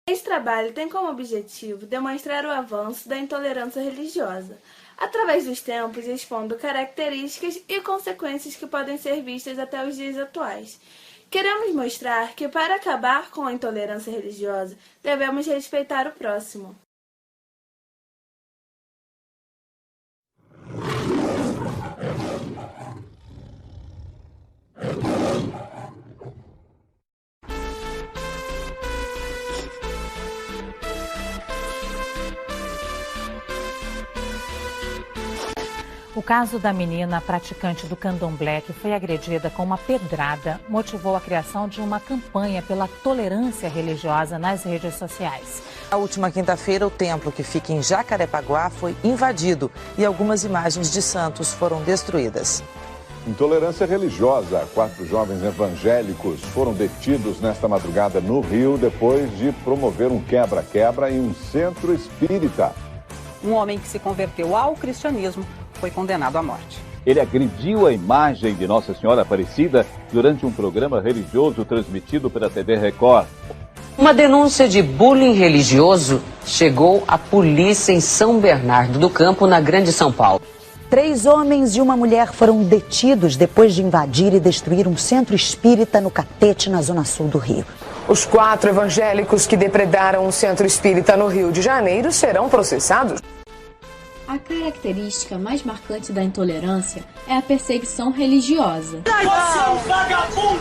Esse trabalho tem como objetivo demonstrar o avanço da intolerância religiosa, através dos tempos expondo características e consequências que podem ser vistas até os dias atuais. Queremos mostrar que para acabar com a intolerância religiosa, devemos respeitar o próximo. O caso da menina praticante do candomblé que foi agredida com uma pedrada motivou a criação de uma campanha pela tolerância religiosa nas redes sociais. Na última quinta-feira, o templo que fica em Jacarepaguá foi invadido e algumas imagens de santos foram destruídas. Intolerância religiosa. 4 jovens evangélicos foram detidos nesta madrugada no Rio depois de promover um quebra-quebra em um centro espírita. Um homem que se converteu ao cristianismo foi condenado à morte. Ele agrediu a imagem de Nossa Senhora Aparecida durante um programa religioso transmitido pela TV Record. Uma denúncia de bullying religioso chegou à polícia em São Bernardo do Campo, na Grande São Paulo. 3 homens e uma mulher foram detidos depois de invadir e destruir um centro espírita no Catete, na zona sul do Rio. Os 4 evangélicos que depredaram um centro espírita no Rio de Janeiro serão processados. A característica mais marcante da intolerância é a perseguição religiosa. Você é um vagabundo!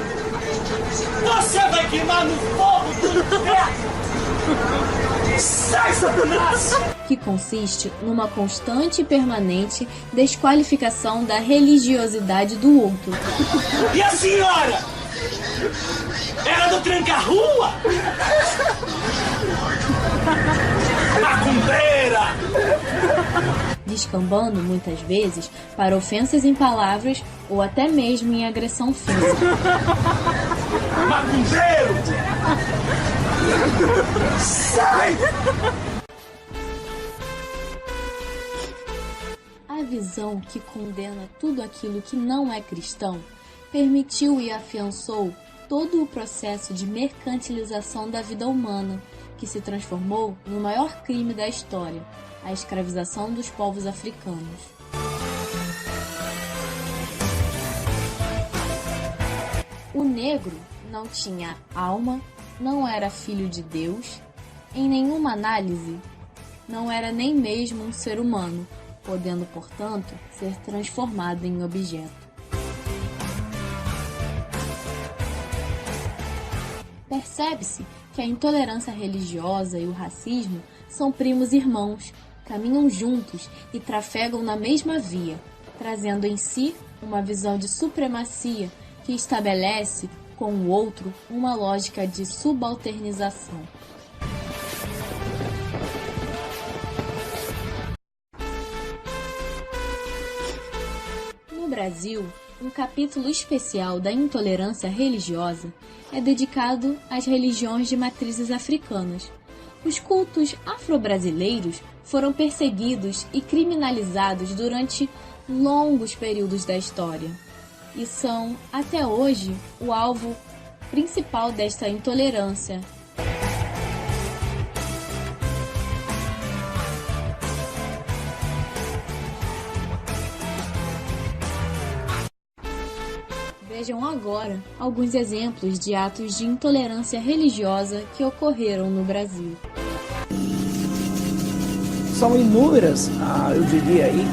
Você vai queimar no fogo do inferno! Sai, Satanás! Que consiste numa constante e permanente desqualificação da religiosidade do outro. E a senhora? Era do tranca-rua? Macumbeira! Descambando, muitas vezes, para ofensas em palavras ou até mesmo em agressão física. Macumbeiro! Sai! A visão que condena tudo aquilo que não é cristão permitiu e afiançou todo o processo de mercantilização da vida humana, que se transformou no maior crime da história, a escravização dos povos africanos. O negro não tinha alma, não era filho de Deus, em nenhuma análise, não era nem mesmo um ser humano, podendo, portanto, ser transformado em objeto. Percebe-se que a intolerância religiosa e o racismo são primos irmãos, caminham juntos e trafegam na mesma via, trazendo em si uma visão de supremacia que estabelece com o outro uma lógica de subalternização. No Brasil, um capítulo especial da intolerância religiosa é dedicado às religiões de matrizes africanas. Os cultos afro-brasileiros foram perseguidos e criminalizados durante longos períodos da história e são, até hoje, o alvo principal desta intolerância. Vejam agora alguns exemplos de atos de intolerância religiosa que ocorreram no Brasil. São inúmeras, eu diria aí,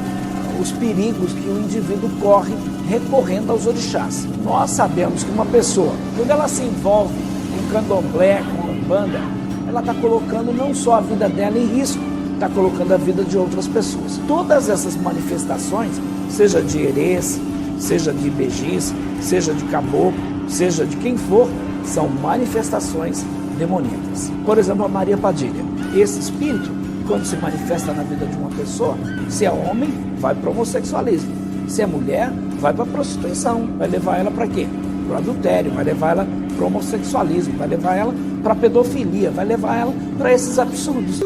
os perigos que o indivíduo corre recorrendo aos orixás. Nós sabemos que uma pessoa, quando ela se envolve com candomblé, com umbanda, ela está colocando não só a vida dela em risco, está colocando a vida de outras pessoas. Todas essas manifestações, seja de herês, seja de ibejis, seja de caboclo, seja de quem for, são manifestações demoníacas. Por exemplo, a Maria Padilha. Esse espírito, quando se manifesta na vida de uma pessoa, se é homem, vai para o homossexualismo. Se é mulher, vai para a prostituição. Vai levar ela para quê? Para o adultério, vai levar ela para o homossexualismo, vai levar ela para a pedofilia, vai levar ela para esses absurdos.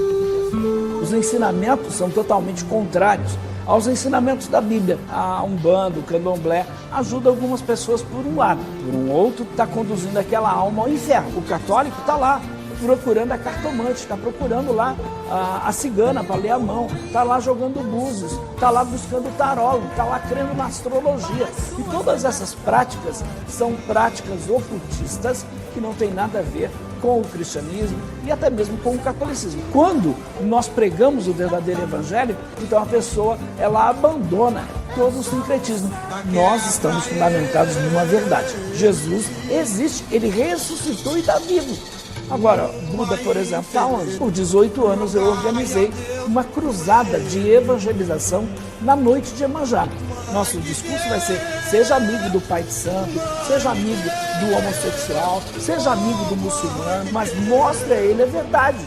Os ensinamentos são totalmente contrários aos ensinamentos da Bíblia. A Umbanda, o Candomblé, ajuda algumas pessoas por um lado. Por um outro, está conduzindo aquela alma ao inferno. O católico está lá, procurando a cartomante, está procurando lá a cigana para ler a mão, está lá jogando búzios, está lá buscando tarólogo, está lá crendo na astrologia. E todas essas práticas são práticas ocultistas que não tem nada a ver com o cristianismo e até mesmo com o catolicismo. Quando nós pregamos o verdadeiro evangelho, então a pessoa ela abandona todo o sincretismo. Nós estamos fundamentados numa verdade. Jesus existe, ele ressuscitou e está vivo. Agora, Buda, por exemplo, está onde? Por 18 anos eu organizei uma cruzada de evangelização na noite de Iemanjá. Nosso discurso vai ser: seja amigo do Pai de Santo, seja amigo do homossexual, seja amigo do muçulmano, mas mostre a ele a verdade.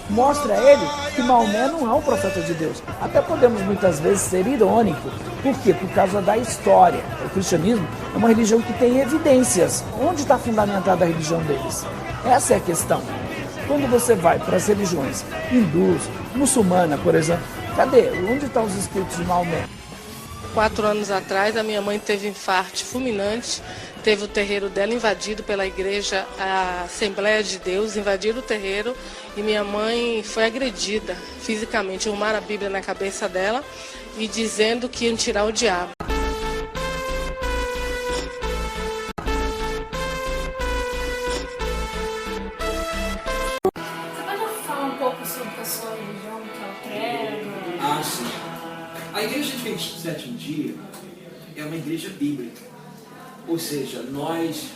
Mostre a ele que Maomé não é um profeta de Deus. Até podemos muitas vezes ser irônico. Por quê? Por causa da história. O cristianismo é uma religião que tem evidências. Onde está fundamentada a religião deles? Essa é a questão. Quando você vai para as religiões hindus, muçulmana, por exemplo, cadê? Onde estão os escritos de Maomé? 4 anos atrás, a minha mãe teve infarto fulminante, teve o terreiro dela invadido pela igreja, a Assembleia de Deus, invadiram o terreiro e minha mãe foi agredida fisicamente. Arrumaram a Bíblia na cabeça dela e dizendo que iam tirar o diabo. Você pode falar um pouco sobre a sua religião, que é o credo? Ah, sim. A Igreja Adventista do Sétimo Dia é uma igreja bíblica, ou seja, nós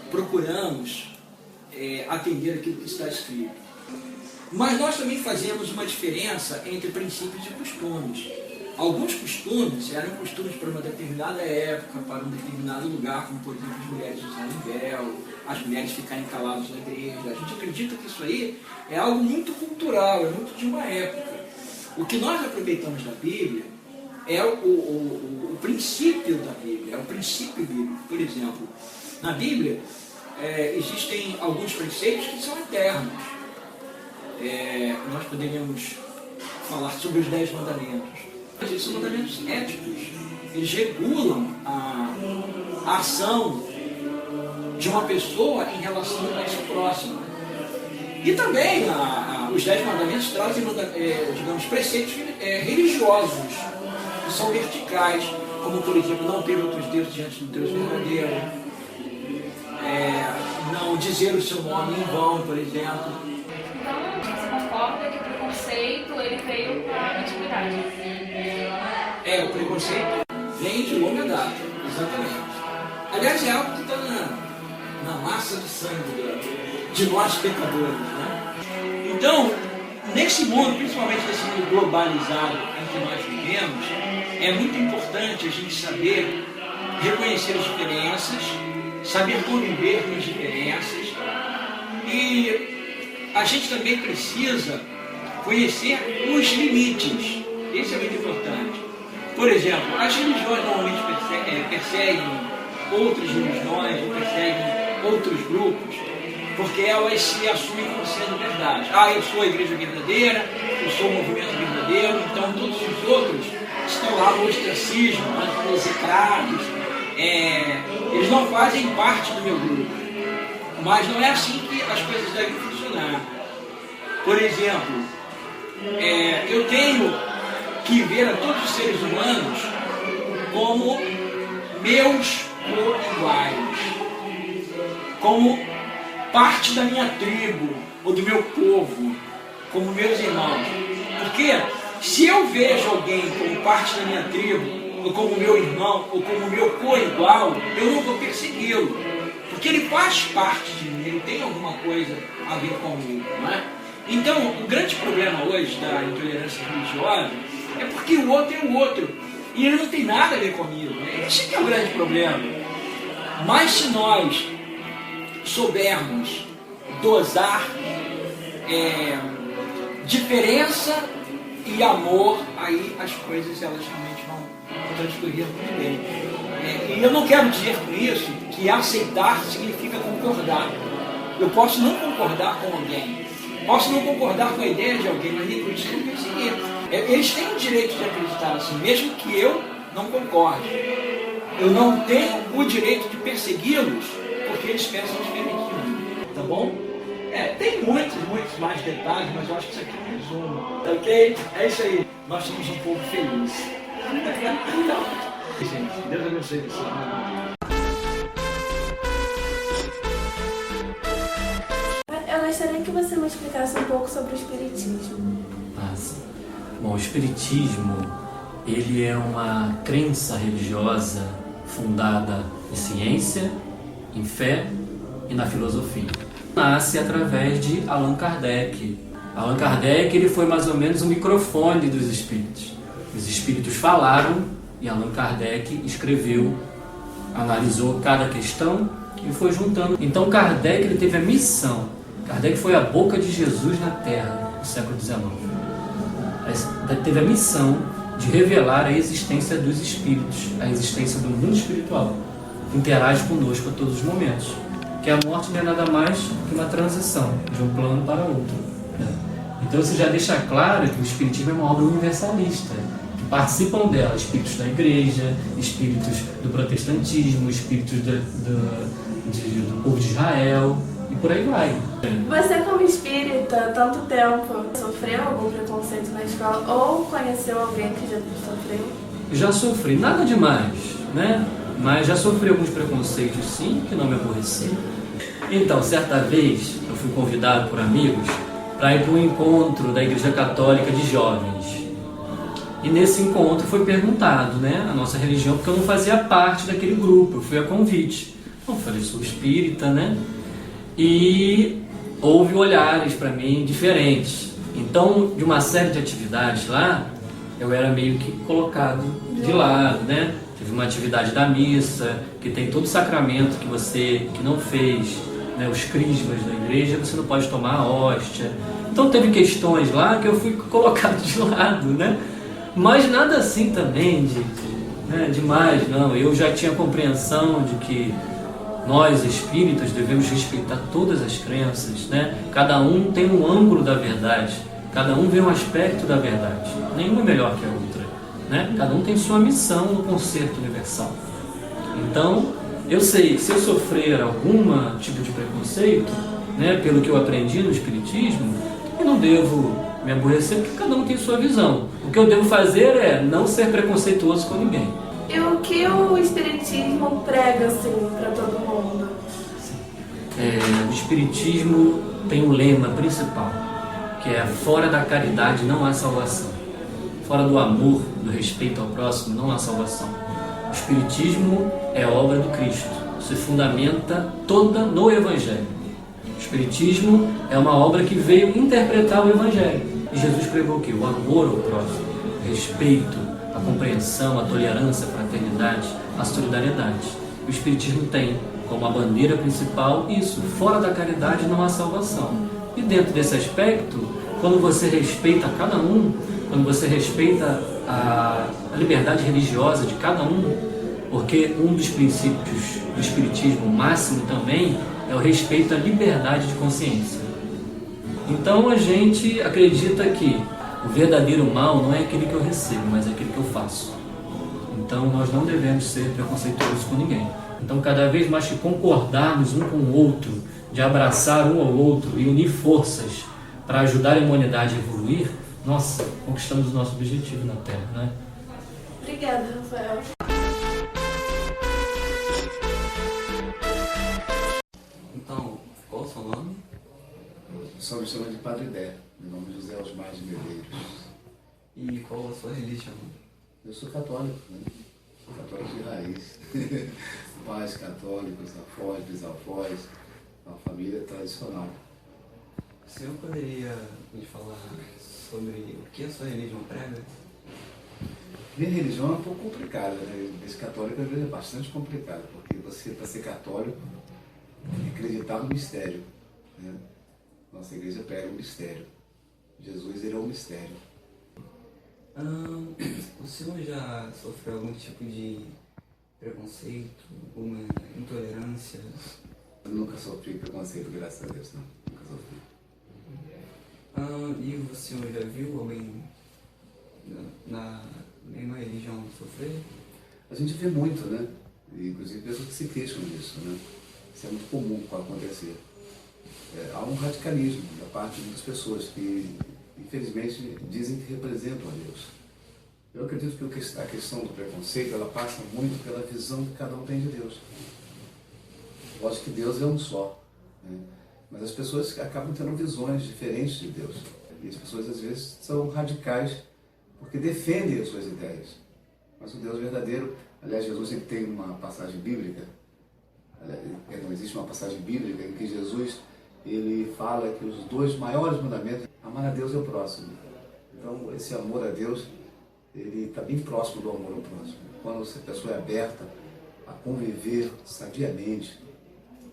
procuramos atender aquilo que está escrito. Mas nós também fazemos uma diferença entre princípios e costumes. Alguns costumes eram costumes para uma determinada época, para um determinado lugar, como por exemplo as mulheres usarem véu, as mulheres ficarem caladas na igreja. A gente acredita que isso aí é algo muito cultural, é muito de uma época. O que nós aproveitamos da Bíblia é o princípio da Bíblia, é o princípio bíblico. Por exemplo, na Bíblia existem alguns preceitos que são eternos. Nós poderíamos falar sobre os 10 mandamentos. Eles são mandamentos éticos. Eles regulam a ação de uma pessoa em relação a seu próximo. E também os 10 mandamentos trazem, digamos, preceitos religiosos, que são verticais, como, por exemplo, não ter outros deuses diante do Deus verdadeiro, não dizer o seu nome em vão, por exemplo. Então, você concorda que o preconceito ele veio para a antiguidade? O preconceito vem de longa data, exatamente. Aliás, é algo que está na massa de sangue de nós pecadores, né? Então, nesse mundo, principalmente nesse mundo globalizado em que nós vivemos, é muito importante a gente saber reconhecer as diferenças, saber conviver com as diferenças, e a gente também precisa conhecer os limites. Isso é muito importante. Por exemplo, as religiões normalmente perseguem outras religiões, ou perseguem outros grupos, porque elas se assumem como sendo verdade. Eu sou a igreja verdadeira, eu sou o movimento verdadeiro, então todos os outros estão lá no ostracismo, execrados, eles não fazem parte do meu grupo. Mas não é assim que as coisas devem funcionar. Por exemplo, eu tenho que ver a todos os seres humanos como meus co-iguais, como parte da minha tribo ou do meu povo, como meus irmãos. Porque se eu vejo alguém como parte da minha tribo, ou como meu irmão, ou como meu co-igual, eu não vou persegui-lo, porque ele faz parte de mim, ele tem alguma coisa a ver comigo, não é? Então, o grande problema hoje da intolerância religiosa é porque o outro é o outro, e ele não tem nada a ver comigo, né? Esse que é o grande problema. Mas se nós soubermos dosar diferença e amor, aí as coisas elas realmente vão transcorrer muito bem. E eu não quero dizer com isso que aceitar significa concordar. Eu posso não concordar com alguém, posso não concordar com a ideia de alguém, mas por isso eu não perseguir. Eles têm o direito de acreditar assim, mesmo que eu não concorde. Eu não tenho o direito de persegui-los porque eles pensam diferente de mim, tá bom? Tem muitos mais detalhes, mas eu acho que isso aqui é um resumo. Ok? É isso aí. Nós somos um povo feliz. Gente, Deus abençoe você. Eu gostaria que você me explicasse um pouco sobre o Espiritismo. Sim. Bom, o Espiritismo, ele é uma crença religiosa fundada em ciência, em fé e na filosofia. Nasce através de Allan Kardec. Allan Kardec, ele foi mais ou menos o microfone dos espíritos. Os espíritos falaram e Allan Kardec escreveu, analisou cada questão e foi juntando. Então Kardec, ele teve a missão. Kardec foi a boca de Jesus na Terra no século XIX. Teve a missão de revelar a existência dos espíritos, a existência do mundo espiritual, que interage conosco a todos os momentos. Que a morte não é nada mais que uma transição de um plano para outro. Então você já deixa claro que o Espiritismo é uma obra universalista, que participam dela espíritos da igreja, espíritos do protestantismo, espíritos do povo de Israel, e por aí vai. Você, como espírita, tanto tempo, sofreu algum preconceito na escola ou conheceu alguém que já sofreu? Já sofri, nada demais, né? Mas já sofri alguns preconceitos, sim, que não me aborreci. Então, certa vez, eu fui convidado por amigos para ir para um encontro da Igreja Católica de Jovens. E nesse encontro foi perguntado, né, a nossa religião, porque eu não fazia parte daquele grupo, eu fui a convite. Eu falei, sou espírita, né? E houve olhares para mim diferentes. Então, de uma série de atividades lá, eu era meio que colocado de lado, né? Teve uma atividade da missa, que tem todo o sacramento que você que não fez, né? Os crismas da igreja, você não pode tomar a hóstia. Então teve questões lá que eu fui colocado de lado, né? Mas nada assim também demais, não. Eu já tinha compreensão de que nós, espíritas, devemos respeitar todas as crenças, né? Cada um tem um ângulo da verdade, cada um vê um aspecto da verdade. Nenhuma é melhor que a outra, né? Cada um tem sua missão no concerto universal. Então, eu sei que se eu sofrer algum tipo de preconceito, né, pelo que eu aprendi no Espiritismo, eu não devo me aborrecer, porque cada um tem sua visão. O que eu devo fazer é não ser preconceituoso com ninguém. E o que o Espiritismo prega, assim, para todo mundo? O Espiritismo tem um lema principal, que é: fora da caridade não há salvação. Fora do amor, do respeito ao próximo, não há salvação. O Espiritismo é a obra do Cristo, se fundamenta toda no Evangelho. O Espiritismo é uma obra que veio interpretar o Evangelho. E Jesus pregou o quê? O amor ao próximo, o respeito, a compreensão, a tolerância, a fraternidade, a solidariedade. O Espiritismo tem como a bandeira principal isso: fora da caridade não há salvação. E dentro desse aspecto, quando você respeita cada um, quando você respeita a liberdade religiosa de cada um, porque um dos princípios do Espiritismo máximo também é o respeito à liberdade de consciência. Então a gente acredita que o verdadeiro mal não é aquele que eu recebo, mas é aquele que eu faço. Então nós não devemos ser preconceituosos com ninguém. Então cada vez mais que concordarmos um com o outro, de abraçar um ao outro e unir forças para ajudar a humanidade a evoluir, nós conquistamos o nosso objetivo na Terra, né? Obrigada, Rafael. Então, qual o seu nome? Só me chama de Padre Dé. Meu nome é José Osmar de Medeiros. E qual a sua religião? Eu sou católico, né? Sou católico de raiz. Pais católicos, avós, bisavós, uma família tradicional. O senhor poderia me falar sobre o que a sua religião prega? Minha religião é um pouco complicada, né? A igreja católica às vezes é bastante complicada, porque você, para ser católico, tem que acreditar no mistério, né? Nossa igreja prega o mistério. Jesus, ele é um mistério. O senhor já sofreu algum tipo de preconceito, alguma intolerância? Eu nunca sofri preconceito, graças a Deus, não. Nunca sofri. E o senhor já viu alguém na mesma religião sofrer? A gente vê muito, né? E, inclusive pessoas que se queixam disso, né? Isso é muito comum acontecer. há um radicalismo da parte de muitas pessoas que, infelizmente, dizem que representam a Deus. Eu acredito que a questão do preconceito, ela passa muito pela visão que cada um tem de Deus. Lógico que Deus é um só, né? Mas as pessoas acabam tendo visões diferentes de Deus. E as pessoas, às vezes, são radicais porque defendem as suas ideias. Mas o Deus verdadeiro, aliás, Jesus sempre tem uma passagem bíblica, não existe uma passagem bíblica em que Jesus ele fala que os 2 maiores mandamentos, amar a Deus e ao próximo. Então, esse amor a Deus, ele está bem próximo do amor ao próximo. Quando a pessoa é aberta a conviver sabiamente,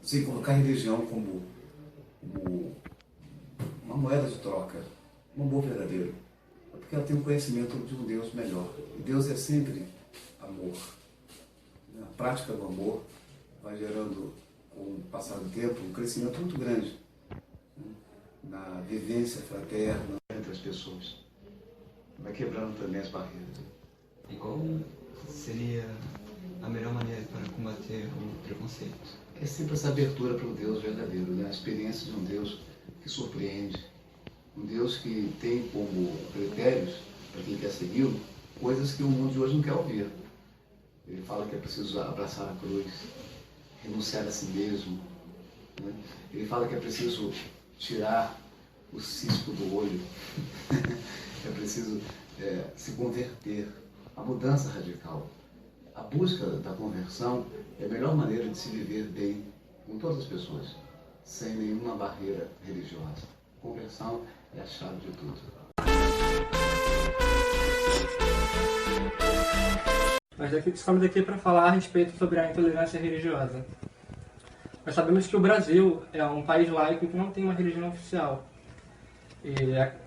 sem colocar a religião como uma moeda de troca, um amor verdadeiro. É porque ela tem um conhecimento de um Deus melhor. E Deus é sempre amor. A prática do amor vai gerando, com o passar do tempo, um crescimento muito grande, né, na vivência fraterna entre as pessoas. Vai quebrando também as barreiras. E qual seria a melhor maneira para combater o preconceito? É sempre essa abertura para o Deus verdadeiro, né? A experiência de um Deus que surpreende, um Deus que tem como critérios, para quem quer segui-lo, coisas que o mundo de hoje não quer ouvir. Ele fala que é preciso abraçar a cruz, renunciar a si mesmo, né? Ele fala que é preciso tirar o cisco do olho, é preciso se converter, a mudança radical. A busca da conversão é a melhor maneira de se viver bem com todas as pessoas, sem nenhuma barreira religiosa. Conversão é a chave de tudo. Nós estamos aqui para falar a respeito sobre a intolerância religiosa. Nós sabemos que o Brasil é um país laico que não tem uma religião oficial. E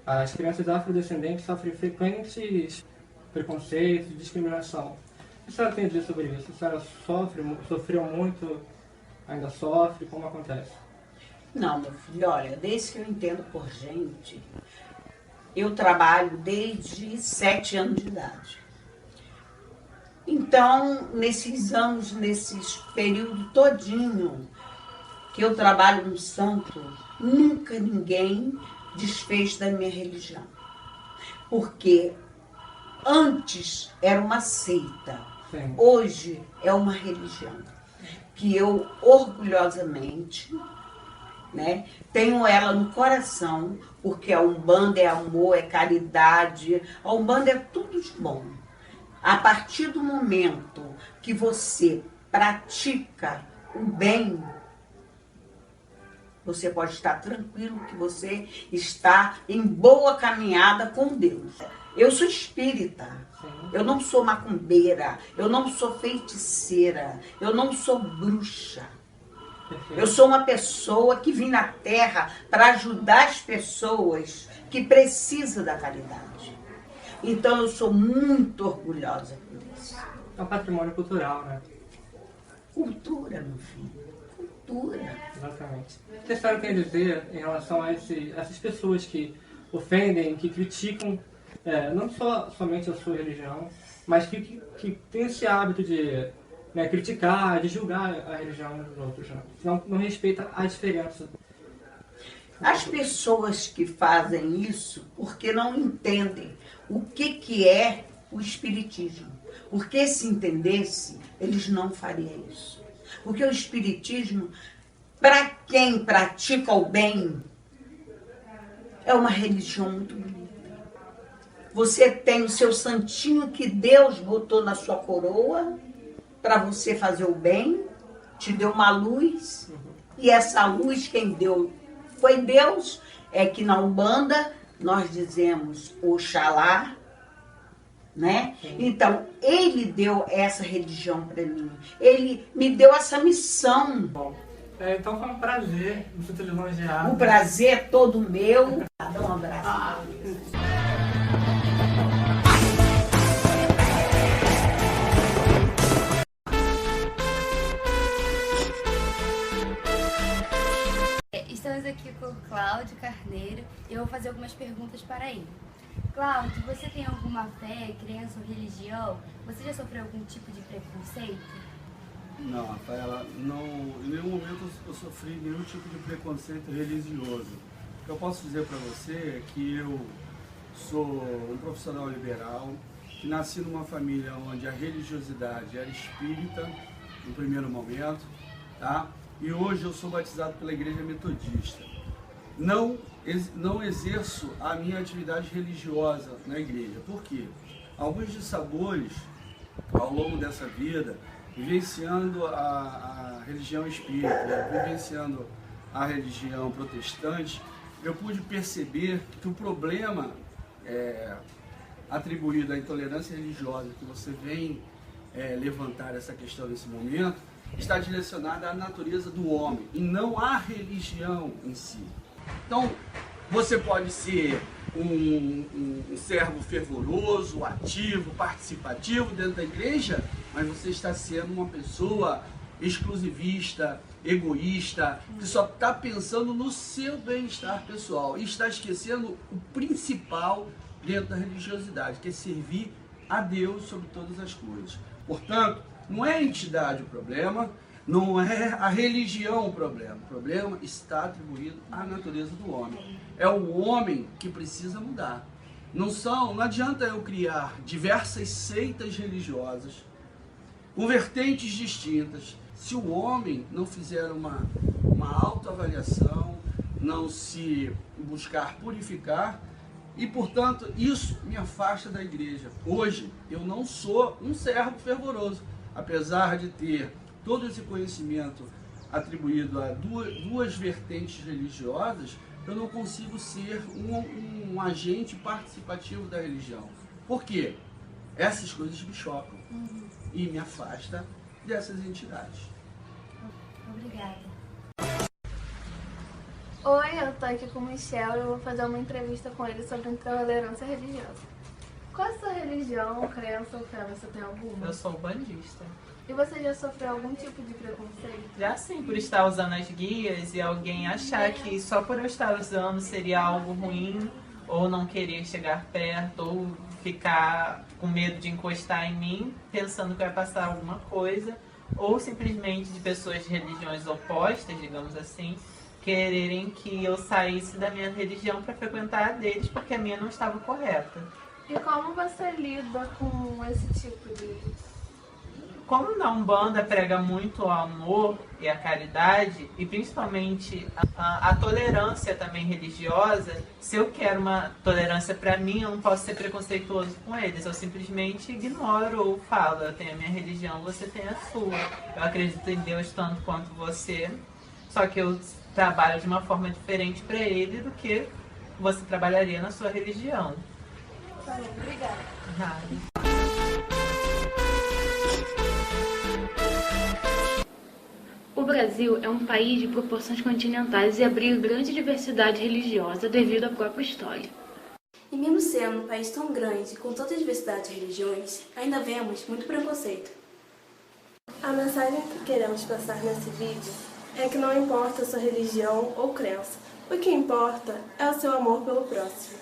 as crianças afrodescendentes sofrem frequentes preconceitos e discriminação. O que a senhora tem a dizer sobre isso? A senhora sofreu muito, ainda sofre? Como acontece? Não, meu filho, olha, desde que eu entendo por gente, eu trabalho desde 7 anos de idade. Então, nesses anos, nesses períodos todinho que eu trabalho no santo, nunca ninguém desfez da minha religião. Porque antes era uma seita, sim, hoje é uma religião que eu orgulhosamente, né, tenho ela no coração, porque a Umbanda é amor, é caridade, a Umbanda é tudo de bom. A partir do momento que você pratica o bem, você pode estar tranquilo que você está em boa caminhada com Deus. Eu sou espírita, eu não sou macumbeira, eu não sou feiticeira, eu não sou bruxa. Eu sou uma pessoa que vim na Terra para ajudar as pessoas que precisam da caridade. Então eu sou muito orgulhosa por isso. É um patrimônio cultural, né? Cultura, meu filho. Cultura. Exatamente. O que a senhora tem a dizer em relação a essas pessoas que ofendem, que criticam, não somente a sua religião, mas que tem esse hábito de criticar, de julgar a religião dos outros, né? Não respeita a diferença. As pessoas que fazem isso porque não entendem o que é o espiritismo. Porque se entendesse, eles não fariam isso. Porque o espiritismo, para quem pratica o bem, é uma religião muito bonita. Você tem o seu santinho que Deus botou na sua coroa para você fazer o bem, te deu uma luz, e essa luz quem deu foi Deus. É que na Umbanda nós dizemos Oxalá, né? Então, ele deu essa religião para mim. Ele me deu essa missão. Bom, então foi um prazer você ter elogiado. O prazer é todo meu. Dá um abraço. Estamos aqui com o Cláudio Carneiro e eu vou fazer algumas perguntas para ele. Cláudio, você tem alguma fé, crença ou religião? Você já sofreu algum tipo de preconceito? Não, Rafaela, em nenhum momento eu sofri nenhum tipo de preconceito religioso. O que eu posso dizer para você é que eu sou um profissional liberal, que nasci numa família onde a religiosidade era espírita, no primeiro momento, tá? E hoje eu sou batizado pela Igreja Metodista. Não exerço a minha atividade religiosa na igreja. Por quê? Alguns dissabores ao longo dessa vida, vivenciando a religião espírita, vivenciando a religião protestante, eu pude perceber que o problema atribuído à intolerância religiosa que você vem levantar essa questão nesse momento, está direcionada à natureza do homem e não à religião em si. Então, você pode ser um servo fervoroso, ativo, participativo dentro da igreja, mas você está sendo uma pessoa exclusivista, egoísta, que só está pensando no seu bem-estar pessoal e está esquecendo o principal dentro da religiosidade, que é servir a Deus sobre todas as coisas. Portanto, não é a entidade o problema, não é a religião o problema está atribuído à natureza do homem. É o homem que precisa mudar. Não adianta eu criar diversas seitas religiosas, com vertentes distintas, se o homem não fizer uma autoavaliação, não se buscar purificar, e, portanto, isso me afasta da igreja. Hoje, eu não sou um servo fervoroso, apesar de ter todo esse conhecimento atribuído a duas vertentes religiosas, eu não consigo ser um agente participativo da religião. Por quê? Essas coisas me chocam e me afastam dessas entidades. Obrigada. Oi, eu tô aqui com o Michel e eu vou fazer uma entrevista com ele sobre intolerância religiosa. Qual é a sua religião, crença ou fé? Você tem alguma? Eu sou bandista. E você já sofreu algum tipo de preconceito? Já sim, por estar usando as guias e alguém achar que só por eu estar usando seria algo ruim, ou não querer chegar perto, ou ficar com medo de encostar em mim, pensando que vai passar alguma coisa, ou simplesmente de pessoas de religiões opostas, digamos assim, quererem que eu saísse da minha religião para frequentar a deles, porque a minha não estava correta. E como você lida com esse tipo de... Como na Umbanda prega muito o amor e a caridade, e principalmente a tolerância também religiosa, se eu quero uma tolerância para mim, eu não posso ser preconceituoso com eles. Eu simplesmente ignoro ou falo, eu tenho a minha religião, você tem a sua. Eu acredito em Deus tanto quanto você, só que eu trabalho de uma forma diferente para ele do que você trabalharia na sua religião. Obrigada. O Brasil é um país de proporções continentais e abriga grande diversidade religiosa devido à própria história. E mesmo sendo um país tão grande, com tanta diversidade de religiões, ainda vemos muito preconceito. A mensagem que queremos passar nesse vídeo é que não importa a sua religião ou crença, o que importa é o seu amor pelo próximo.